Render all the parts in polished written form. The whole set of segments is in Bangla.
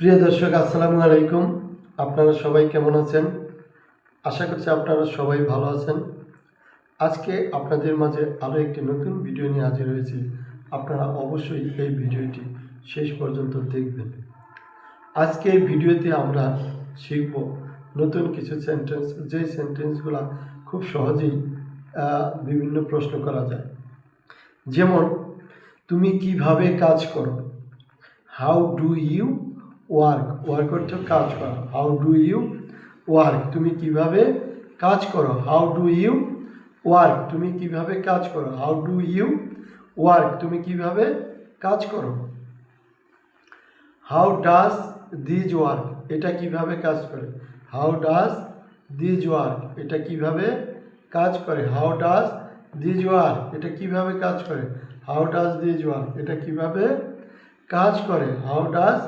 প্রিয় দর্শক, আসসালামু আলাইকুম। আপনারা সবাই কেমন আছেন? আশা করছি আপনারা সবাই ভালো আছেন। আজকে আপনাদের মাঝে আরও একটি নতুন ভিডিও নিয়ে হাজির হয়েছি। আপনারা অবশ্যই এই ভিডিওটি শেষ পর্যন্ত দেখবেন। আজকে এই ভিডিওতে আমরা শিখব নতুন কিছু সেন্টেন্স, যে সেন্টেন্সগুলো খুব সহজেই বিভিন্ন প্রশ্ন করা যায়। যেমন, তুমি কিভাবে কাজ করো? How do you work. Work অর্থ কাজ করা। How do you work. তুমি কিভাবে কাজ করো? How do you work. তুমি কিভাবে কাজ করো? How do you work. তুমি কিভাবে কাজ করো? How does this work. এটা কিভাবে কাজ করে? How does this work. এটা কিভাবে কাজ করে? How does this work. এটা কিভাবে কাজ করে? How does this work. এটা কিভাবে কাজ করে? How does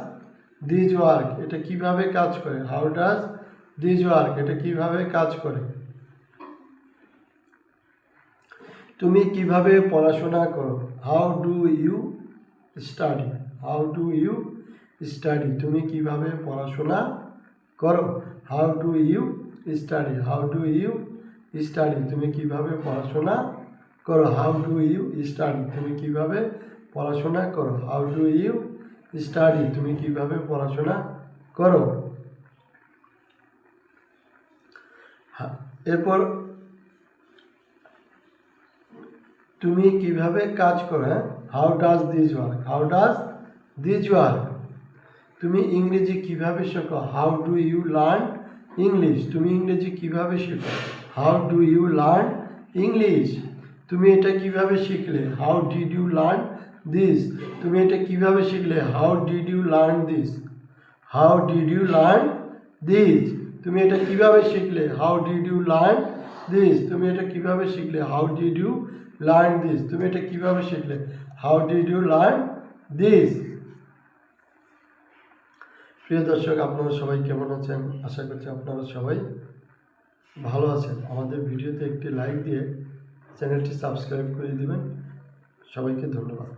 this work. এটা কিভাবে কাজ করে? How does this work. এটা কিভাবে কাজ করে? তুমি কিভাবে পড়াশোনা করো? How do you study. How do you study. তুমি কিভাবে পড়াশোনা করো? How do you study. How do you study. তুমি কিভাবে পড়াশোনা করো? How do you study. তুমি কিভাবে পড়াশোনা করো? How do you study. তুমি কিভাবে পড়াশোনা করো? এরপর তুমি কিভাবে কাজ করো? How does this work. How does this work. তুমি ইংরেজি কিভাবে শেখো? How do you learn English. তুমি ইংরেজি কিভাবে শেখো? How do you learn English. তুমি এটা কিভাবে শিখলে? How did you learn this. তুমি এটা কিভাবে শিখলে? How did you learn this. How did you learn this. তুমি এটা কিভাবে শিখলে? How did you learn this. তুমি এটা কিভাবে শিখলে? How did you learn this. তুমি এটা কিভাবে শিখলে? How did you learn this. প্রিয় দর্শক, আপনারা সবাই কেমন আছেন? আশা করছি আপনারা সবাই ভালো আছেন। আমাদের ভিডিওতে একটি লাইক দিয়ে চ্যানেলটি সাবস্ক্রাইব করে দিবেন। সবাইকে ধন্যবাদ।